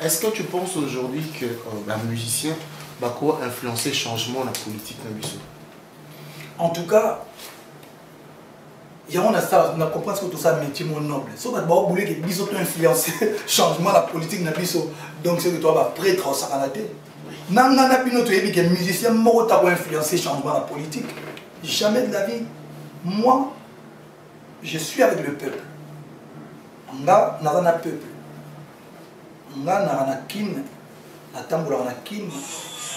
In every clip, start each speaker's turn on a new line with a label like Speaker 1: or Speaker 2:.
Speaker 1: Est-ce que tu penses aujourd'hui que un musicien va quoi influencer le changement de la politique dans le
Speaker 2: En tout cas, on a compris que tout ça est un métier noble. Si on a voulu que Biso influencer le changement de la politique dans Biso, donc c'est que tu vas prêtre au Sakanaté. Nangana Pino, tu es que musicien mort t'a influencé le changement de la politique. Jamais de la vie. Moi, je suis avec le peuple. On a un peuple. On a un kin. On a un kin.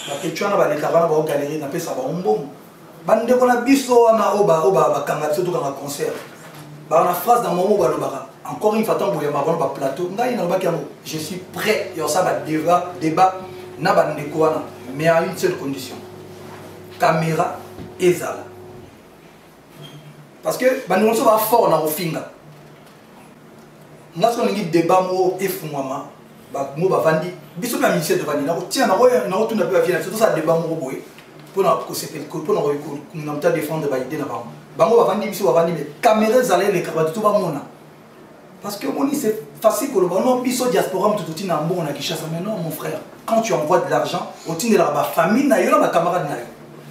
Speaker 2: On a un galerie. On a un bon. Bande kona biso na oba kanga surtout quand on concert. Ba na phrase dans moment ba lobaka. Encore une fois tant boya ba ba plateau. Ngai na ba kiamo. Je suis prêt et ça va débat na bande kona mais à une seule condition. Caméra et zala. Parce que bande on va fort na ofinga. Naso ngi débat mo efungwama ba mo ba vandi. Biso na ministère de vandi na ko tia na ko tout na peu vient surtout ça débat mo boye. Pour nous défendre les idées là-bas. Bango va vendre biso va vendre mais caméra zalé les caméras tout va mona. Parce que moni c'est facile que le bon biso diaspora tout na bon na Kinshasa mais non mon frère. Quand tu envoies de l'argent au tin de la famille na yo na camarade na yo.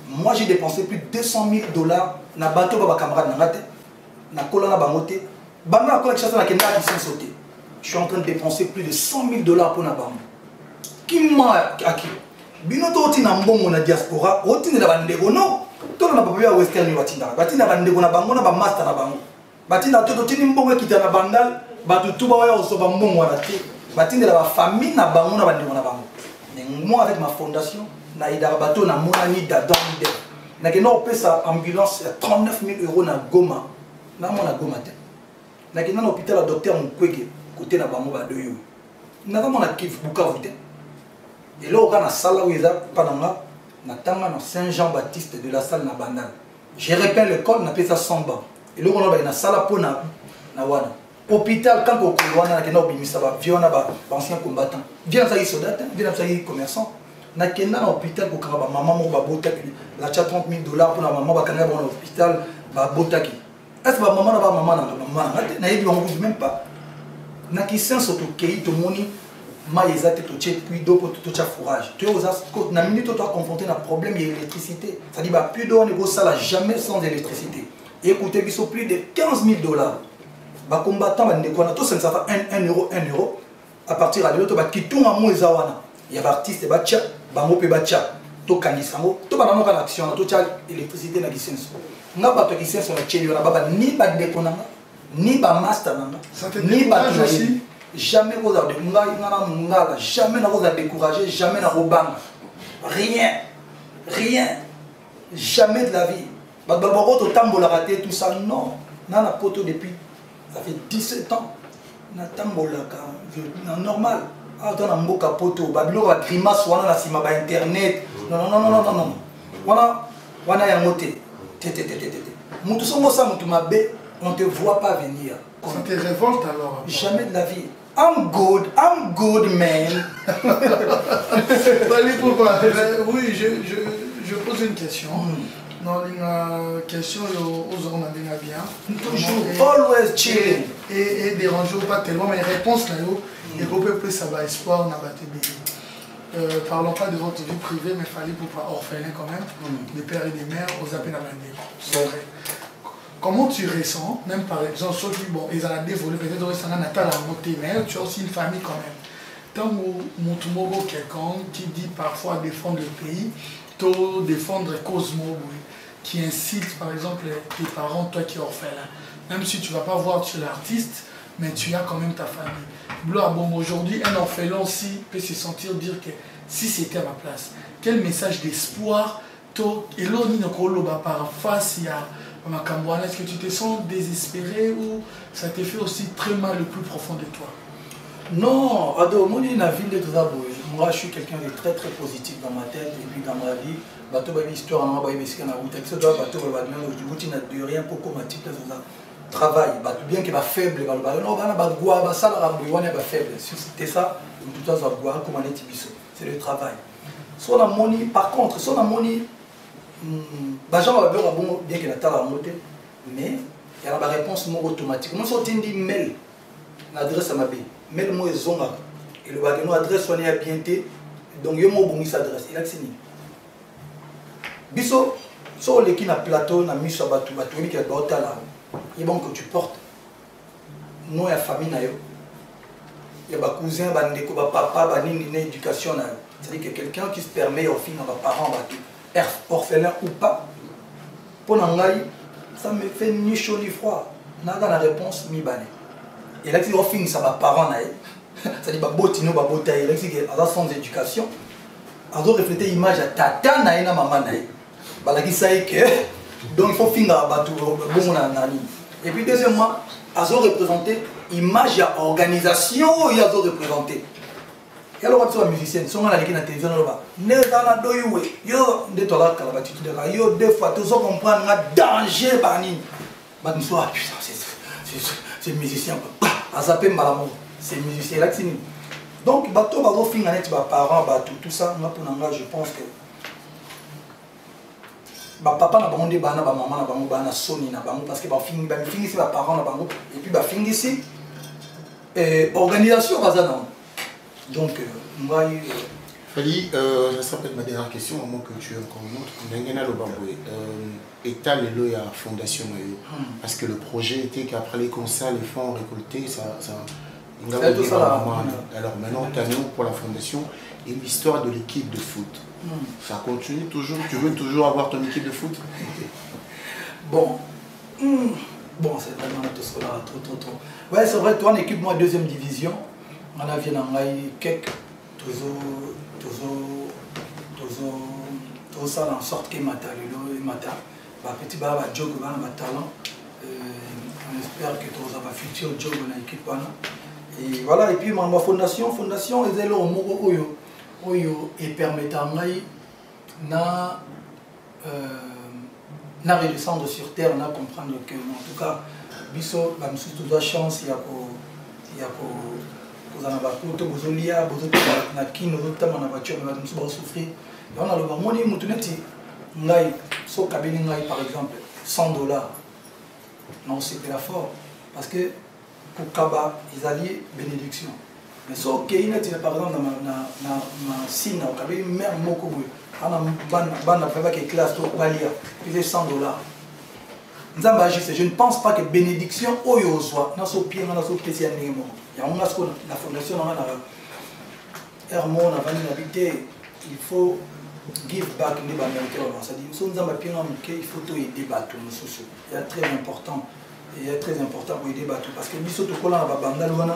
Speaker 2: Moi j'ai dépensé plus de 200 000 $ na bateau ba camarade na ngate na kola na bangote. Banga kola Kinshasa na kenda qui sont sauté. Je suis en train de dépenser plus de 100 000 $ pour na bango. Qui m'a acquis bino to tina mbongo na diaspora otina na bandeko no to na papa ya western watinda batina bandeko na bango na ba master na bango batina to tini mbongo kita na bandal batu tuba wa oso ba mbongo na te batina la famille na bango na bandeko na bango mais moi avec ma fondation na ida bato na monani da dans de na ke no pesa ambulance 39 000 € na Goma na mona Goma te na ke na hôpital docteur Mukwege côté na bango ba doyo na ka mona Kivu Bukavu te. Et là, on a la salle où ils ont Saint-Jean-Baptiste de la salle na bandal. J'ai repéré l'école, on appelle ça Samba. Et là, on a la salle pour na wana. Hôpital, quand on a un ancien combattant. Viens ça y soldat, viens ça y commerçant. Na kena hôpital pour quand maman mo ba botaki. La 30 000 $ pour la maman ba kanga bon hôpital ba botaki. Est-ce que maman na ba maman na yebi on vous même pas. Na ki sens auto kei to moni. Mais puis d'eau pour tout fourrage. Tu as na minute tu as confronté un problème d'électricité. Ça dit bah plus d'eau on ça jamais sans électricité. Et écoutez ils sont plus de 15 000 $. Bah combattant bah on a tous ça fait 1 euro. À partir de là tu vas quitter un mot ezawana. Il y a artiste bah tcha bah mo pe bah tcha. To kangisango to ba na action to tcha électricité na licence. Na ba to licence na tcheli na baba ni ba dekonanga ni ba master nanga ni ba aussi. Jamais vous avez jamais vous avez découragé, jamais vous avez rien, jamais de la vie. Raté tout ça, non. On a la poteau depuis, ça fait 17 ans. On a normal. On a un poteau, on a grimace, on a la internet. Non. On a un moté. On ne te voit pas venir.
Speaker 3: Ça te révolte alors?
Speaker 2: Jamais de la vie. I'm good man.
Speaker 3: Oui, je pose une question. Non, une question aux gens bien.
Speaker 2: Toujours, always chilling.
Speaker 3: Et déranger pas tellement, mais réponse là, et peu ça va espoir, on a battu. Parlons pas de votre vie privée, mais il fallait pour pas orphelin quand même, des pères et des mères, aux appels à la vie. Comment tu ressens, même par exemple, ceux qui ils ont dévolé, peut-être qu'ils ont la montée, mais tu as aussi une famille quand même. Tant que quelqu'un qui dit parfois défendre le pays, défendre Cosmo, qui incite par exemple tes parents, toi qui es orphelin. Même si tu ne vas pas voir tu es l'artiste, mais tu as quand même ta famille. Aujourd'hui, un orphelin aussi peut se sentir dire que si c'était à ma place, quel message d'espoir, et l'on par face, il y a est-ce que tu te sens désespéré ou ça te fait aussi très mal le plus profond de toi?
Speaker 2: Non, moi je suis quelqu'un de très très positif dans ma tête et puis dans ma vie. Travail, bien qu'il va faible, c'était ça, c'est le travail. Par contre, si on a money, bien qu'il a mais il y a la réponse automatique. Moi, je dis mail, l'adresse à ma mail, moi, et le bagage adresse on est à bien té donc yo mo bongi s'adresse il a signé biso so le qui na plateau na miso batu batu qui a bota là il bon que tu portes non ya famille na yo ya ba cousin ba ndeko ba papa ba nini na éducation na c'est-à-dire que quelqu'un qui se permet au fin à parents batu orphelin ou pas pour ngai ça me fait ni chaud ni froid nada la réponse mi bané et là qui au fin ça va parents na c'est-à-dire ba botino ba botaille là qui est sans éducation a refléter image à tata na na maman na balaki saï que donc il faut finir batu bon nani et puis deuxièmement azo représenter image à organisation il a représenter et alors quand tu es musicien sont là qui na télévision là ne dans doyoué yo de toi là kala batitude là yo deux fois tu so comprendre un danger bani ba nous soit putain c'est musicien à zapper malamu c'est musicien là qui donc bateau ba zo finir net ba parents ba tout ça moi pour nanga je pense que ba papa na bango de bana ba maman na bango bana soni na bango parce que ba fingi si ba parents na bango et puis ba fingi si organisation bazana donc moi
Speaker 1: Fali ça sera peut-être ma dernière question à moins que tu aies encore une autre ngena lo bamboué état le loya fondation parce que le projet était qu'après les concerts les fonds récoltés ça alors maintenant canon pour la fondation et l'histoire de l'équipe de foot. Ça continue toujours, tu veux toujours avoir ton équipe de foot?
Speaker 2: Bon, c'est vraiment trop. Ouais, c'est vrai, toi en équipe, moi deuxième division, on a vu dans quelques toujours ça en sorte que matin, petit baba job on a talent, on espère que tu as un futur job dans l'équipe. Et voilà, et puis ma fondation est là au Moro Oyo et permettant na redescendre sur terre, na comprendre que en tout cas biso ba msusu toute la chance ya ko za na ba ko to bozolia bozoto na kino zotama na voiture na msusu ba souffrir on a le ba moni mutuneti ngai so kabini ngai par exemple $100 non c'était la fort parce que pour Kaba ils allaient bénédiction. Mais si on a par exemple dans Sina, on a une mère moko boy, on a une bande qui classe au Balia, il est $100. Je ne pense pas que bénédiction oyo soit dans ce pied, dans ce pied, il y a la fondation dans la Hermon, on a habité, il faut give back les Américains. C'est-à-dire, si nous avons il faut tout aider bateau, c'est très important. Il est très important pour aider bateau parce que biso to kola na banda lwana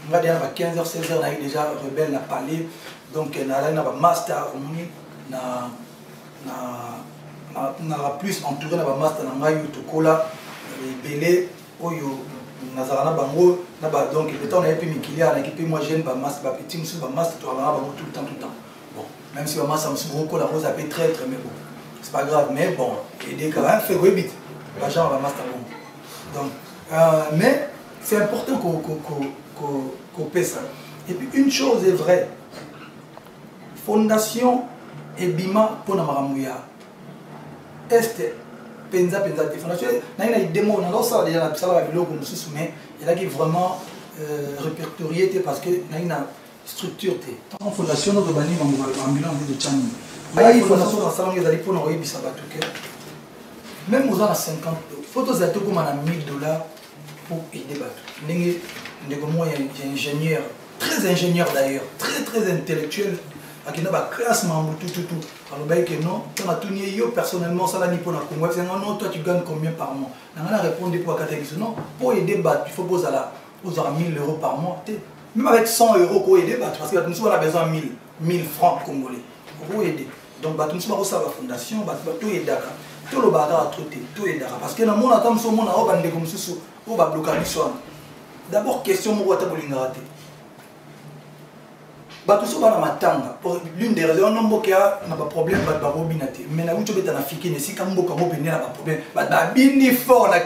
Speaker 2: on va dire à 15h 16h on a déjà rebelle na parler donc on a ba master na plus entouré na ba master na ngai to kola belé oyo nazarana bango na ba donc le temps on a pu mikilia na équipe moi jeune ba master ba petit musu ba master to ba bango tout le temps bon même si ba master musu ko la rose a fait très mais bon c'est pas grave mais bon aider quand même fait rebit ba genre ba master bon. Donc, mais c'est important qu'on paie ça. Et puis une chose est vraie, fondation et Bima pour Namaramouya. Est penza des fondations. Il y a des démos, on a ça déjà la psala avec l'eau mais il y a qui vraiment répertorié parce que il y a une structure. En fondation de Bani ambulance de Tchani. Il y a fondation dans salon ils allaient pour nous bisabatuke. Même aux ans à 50, photos à tout comme $1000 pour aider Batou. Moi, j'ai ingénieur, très ingénieur d'ailleurs, très intellectuel, qui n'a pas classe, tout. Alors, que non, on a tout nié, personnellement, ça l'a ni pour la Congo. Non, toi, tu gagnes combien par mois? On a répondu pour la catégorie. Non, pour aider Batou, il faut poser à aux €1000 par mois. Même avec €100 pour aider Batou, parce que nous on a besoin de 1000 francs congolais pour aider. Donc, Batou, nous avons la fondation, Batou aider. Tout le bagage à traiter, tout est d'accord. Parce que dans mon attente, on a un comme ça, on va bloquer l'histoire. D'abord, question, on va rater. Tout ça, l'une des raisons, on a un problème, mais on a un problème, si on a un problème, on a un problème, on a un fort, on a un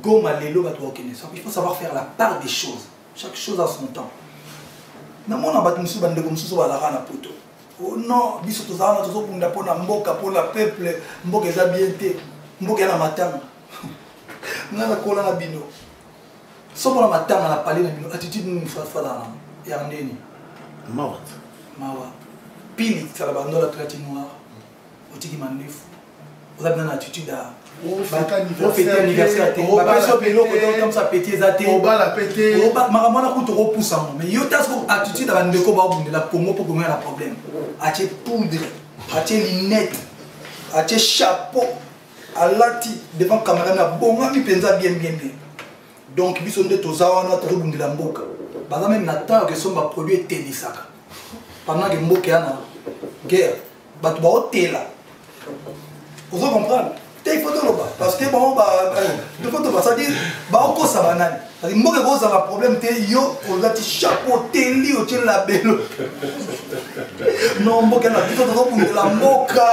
Speaker 2: vous comprenez. Il faut savoir faire la part des choses. Chaque chose a son temps. Dans mon attente, on a un problème. Oh non, biso tozana tozobunda pona mboka pona peuple mboka eza bien te mboka na matanga ngana kola na bino Si on a parlé de l'attitude de Yarneni.
Speaker 1: Mawa.
Speaker 2: Pili, ça va dans la traite noire. Au Tiki Manif. Vous avez une attitude à.
Speaker 3: On fait
Speaker 2: anniversaire. On va faire comme ça, péter zaté.
Speaker 3: On va la péter.
Speaker 2: On va la route au repoussant. Mais il y a une attitude à la Congo pour gagner un problème. Acheter poudre, acheter lunettes, acheter chapeau, à l'ati devant la caméra, bon, on pensa bien. Donc, ils sont des tozawa, on a trouvé de la mboka. Par exemple, même Nathan, que son produit est télisaka. Pendant que mboka est en guerre, tu vas au téla. Vous comprenez? Il faut le bas. Parce que bon, il faut le bas. Ça dit, on ça va naître. Il y a un problème, il a un chapeau, il y a un label. Non, il y a un moka.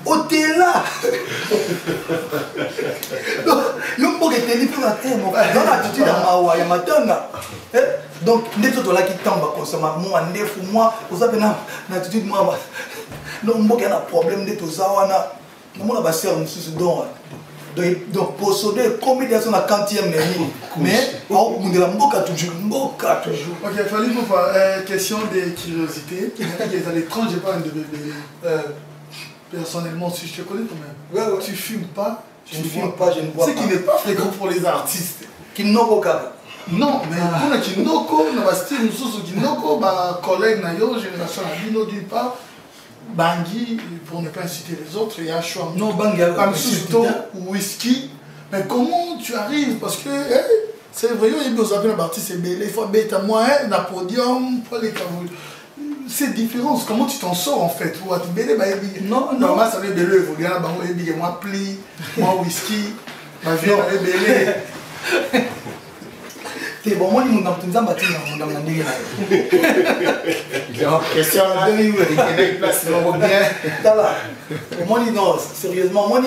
Speaker 2: Au téla. Il y a un attitude à Mawa, il y a matanga. Donc, les autres là qui tombent comme ça, moi, vous avez une attitude, moi. Non, il y a un problème de tout ça. Nous avons fait un souci donc pour sauver combien de personnes à quantième mais on a toujours.
Speaker 3: Ok, il fallait vous voir question de curiosité. À l'étranger, pas un de bébé. Personnellement, si je te connais quand même, tu fumes pas.
Speaker 2: Je ne fume pas, je ne bois pas.
Speaker 3: Ce qui n'est pas fréquent pour les artistes.
Speaker 2: Qui n'ont pas.
Speaker 3: Non, mais pour les Kinoko, nous avons style nous Kinoko, collègue nayo, génération Abino d'une part. Bangui, pour ne pas inciter les autres, il y a un choix.
Speaker 2: Non, Bangui,
Speaker 3: surtout whisky. Mais comment tu arrives? Parce que c'est vrai, il y a besoin d'un artiste, c'est belé, il faut mettre moi un podium, pour les cavouilles. C'est différent. Comment tu t'en sors en fait? Non, moi ça veut dire belé, il faut dire moi pli, moi whisky, ma vie est belé.
Speaker 2: C'est bon, moi, je suis en train de question moi, sérieusement, moi,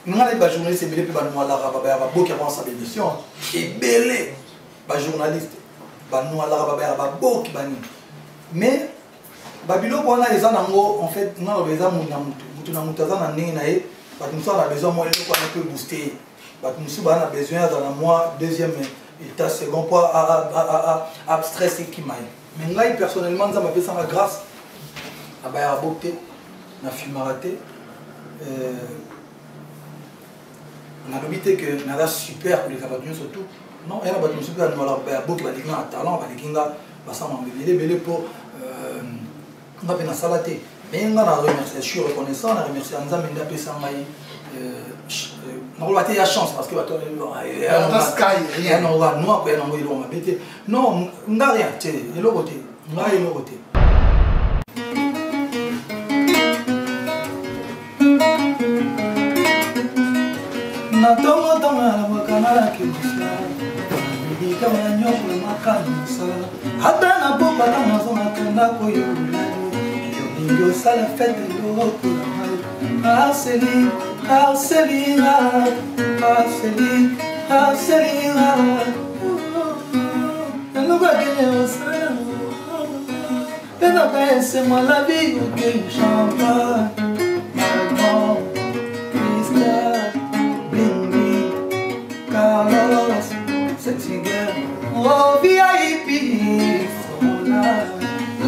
Speaker 2: nous avons des journalistes, c'est belé, nous avons beaucoup de émission. Et belé, les journalistes, nous avons beaucoup de mais, Babylone, en fait, nous avons besoin de nous avons booster. Nous avons besoin dans moi deuxième état second point à stress et qui m'aille. Mais là personnellement ça m'a fait ça la grâce à la beauté, à la fumaraté. On a l'habitude que nous avons super pour les capables surtout. Non, il y a des super nous avons beaucoup de talent, pour on a fait la salaté. Mais on a remercié, je suis reconnaissant, on a remercié Anza Mendapé Sangaï. On va la chance parce que non, on n'a rien, il l'autre côté. C'est moi la vie que champagne, Magnum, Cristal, Bling Bling, Carlos, sexy girl, oh VIP,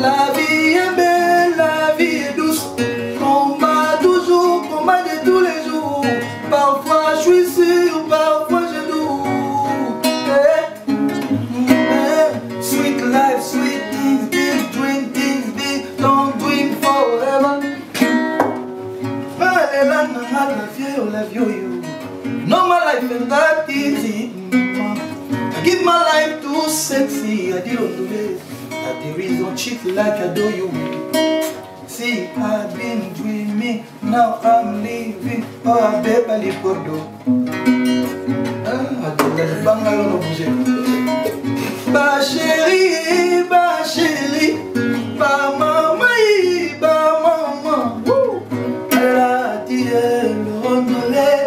Speaker 2: la vie est belle, la vie est douce, combat toujours, combat de tous les jours, parfois je suis sûr, parfois je doute, sweet life, sweet things, big drink things, big, don't drink forever. La vie, no, my life ain't that easy. I give my life too sexy. I didn't do it. There is no chick like I do you. See, I've been dreaming, now I'm living. Oh, baby, ba chérie, ba maman, ba maman. Elle a dit elle renouvelée.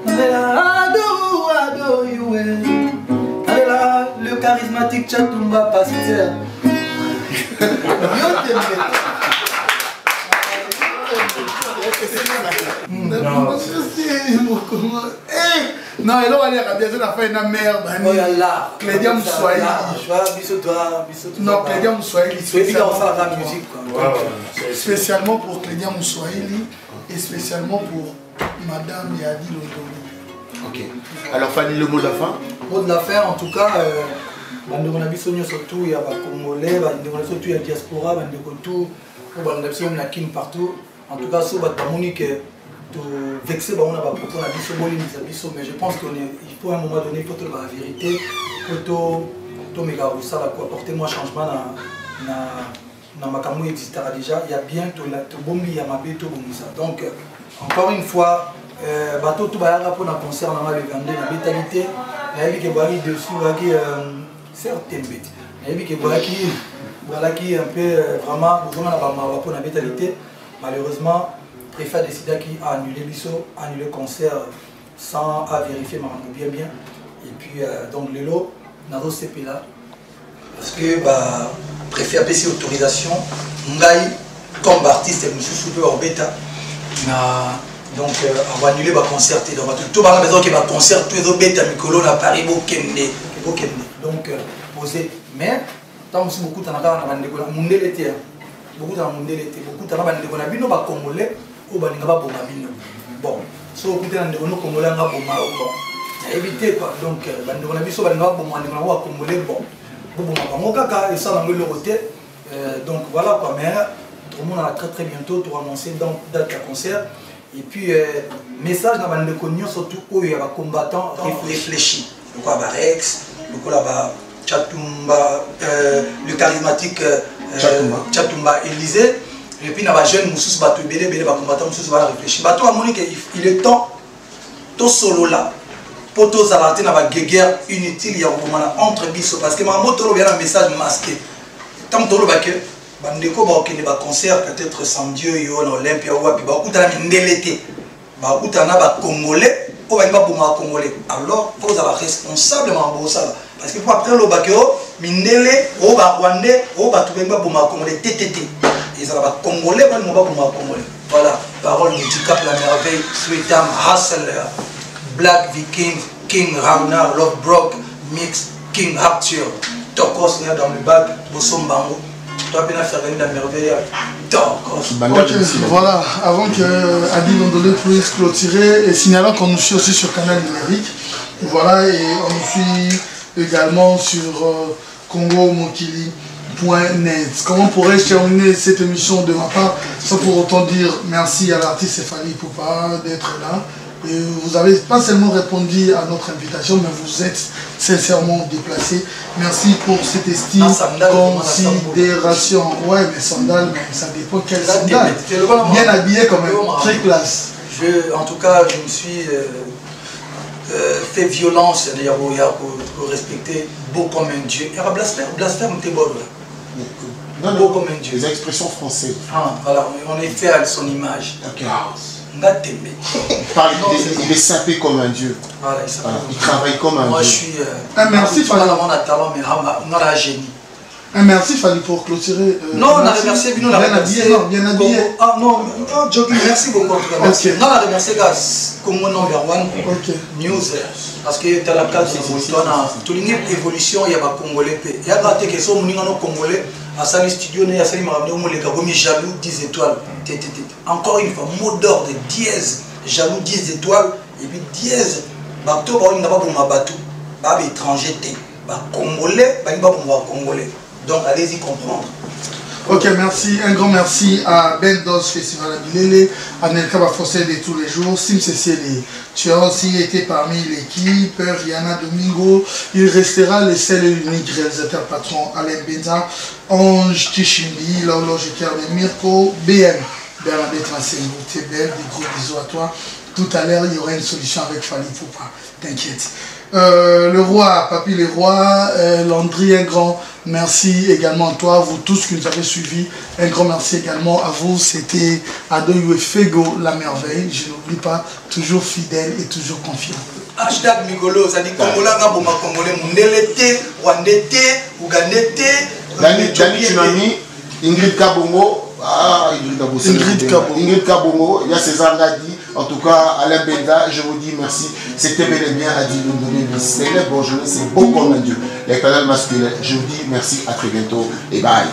Speaker 2: Elle a ado you. Elle a le charismatique Chatumba Pasteur.
Speaker 3: Non, elle va aller à la bière, elle a fait une merde.
Speaker 2: Oh là là.
Speaker 3: Clédia Moussouaïli. Non, Clédia Moussouaïli. Spécialement pour Clédia Moussouaïli et spécialement pour Madame Yadi Lodoli.
Speaker 1: Ok. Alors, Fanny, le mot de la fin?
Speaker 2: Mot de la fin, en tout cas, on a vu surtout, il y a des Congolais, il y a diaspora, il y a des partout. En tout cas, si Monique vexé, on a propos mais je pense qu'il faut à un moment donné, il faut la vérité, il faut apporter moi changement dans ma caméra existera déjà. Il y a bien tout il y a ma bête, donc encore une fois, bateau tout va pour un concert dans le Vendée, la vitalité, il y a des dessus, certaines bêtes. Il y a qui un peu vraiment pour la vitalité. Malheureusement, le préfet a décidé qu'il a annulé le concert sans vérifier bien. Et puis, donc, le lot, n'a pas CP là. Parce que le préfet a payé autorisation. Ngaï, comme artiste, M. Soupé Orbeta, donc, on va annuler le concert. Donc, tout le monde a besoin qu'il y ait un concert, tout le monde a Mikolo, à Paris, donc, posé. Mais, tant que beaucoup de monde l'été. Beaucoup de monde l'été. Beaucoup de monde a Congolais. Bon, si vous avez des Congolais, vous avez évité quoi. Donc, donc voilà quoi. Mais tout le monde a très bientôt pour annoncer dans date de concert. Et puis, message dans le connu surtout où il y a des combattants réfléchis. Le quoi, Rex, le quoi là-bas, Chatumba, le charismatique Chatumba Élysée. Et puis, il y a des jeunes qui sont combattants qui vont réfléchir. Il est temps, tout solo là, pour tous arrêter dans la guerre inutile, il y a entre bisous. Parce que ma moto a un message masqué. Tant que tu as un concert, peut-être sans Dieu, Olympia, beaucoup de l'été. Beaucoup de Congolais, Congolais. Alors, il faut être responsable de ça. Parce que pour après le Bakeo, Mindele, Rwandais, Congolais, TTT. Ils sont Congolais, pas Congolais. Voilà, parole du Cap la merveille, Sweetam, Hustler, Black Viking, King Ragnar, Love Brock, Mix, King Arthur, Tokos dans le bac, Bossombango. Tu as bien faire venir la merveille, Tokos.
Speaker 3: Voilà, avant que Adi Londolé puisse clôturer, et signalant qu'on nous suit aussi sur Canal Numérique. Voilà, et on nous suit également sur Congo Mokili. Comment pourrais-je terminer cette émission de ma part sans pour autant dire merci à l'artiste Fally Ipupa d'être là. Et vous n'avez pas seulement répondu à notre invitation, mais vous êtes sincèrement déplacé. Merci pour cette estime, considération. Ouais, mais sandales, ça dépend quel sandales. Bien habillé quand même, très classe.
Speaker 2: En tout cas, je me suis fait violence pour respecter beau comme un Dieu. Il y a blasphème, t'es beau.
Speaker 1: Non, beau comme un Dieu. Les expressions françaises.
Speaker 2: Ah, voilà, on est fait à son image.
Speaker 1: Ok. Il est sapé comme un Dieu. Voilà, il travaille comme un Dieu.
Speaker 2: Moi, je suis.
Speaker 3: Merci, Fally. Merci, Fally, pour clôturer.
Speaker 2: Non, on a remercié, bien
Speaker 3: habillé. Bien habillé.
Speaker 2: Ah non, Jogi, merci beaucoup. Merci. On a remercié comme mon number one news. Parce que dans la case de l'évolution, il y a des Congolais. Il y a des questions Congolais. À Sali Studio, il y a des jaloux 10 étoiles. Encore une fois, mot d'ordre, dièse, jaloux 10 étoiles. Et puis dièse, bateau, il n'y a pas pour ma bateau. Bah, étranger, Congolais, il n'y a pas pour moi Congolais. Donc allez-y comprendre.
Speaker 3: Ok, merci. Un grand merci à Bendos Festival Abilele, à Nelka Bafosé de tous les jours, Sim Cécile. Tu as aussi été parmi l'équipe, Rihanna Domingo. Il restera le seul et unique réalisateur patron Alain Benza, Ange Tishimbi, l'horloge de Mirko, BM, Bernadette Rassengo. Tu es belle, des gros bisous à toi. Tout à l'heure, il y aura une solution avec Fally Ipupa, t'inquiète. Le roi, Papy le roi, Landry, un grand merci également à toi, vous tous qui nous avez suivis. Un grand merci également à vous. C'était Adoyou Fego, la merveille. Je n'oublie pas, toujours fidèle et toujours confiant.
Speaker 2: Hashtag Migolo, ça dit Congolais, Congolais, Mundelete, Rwandete, Ougandete,
Speaker 1: Dani Tunami, Ingrid Kabongo. Ah, Ingrid Kabongo, il y a César Gadi, en tout cas Alain Benda, je vous dis merci. C'était bel et bien Adi Lundoni. Bonjour, c'est beau comme un Dieu. Les canaux masculins, je vous dis merci, à très bientôt et bye.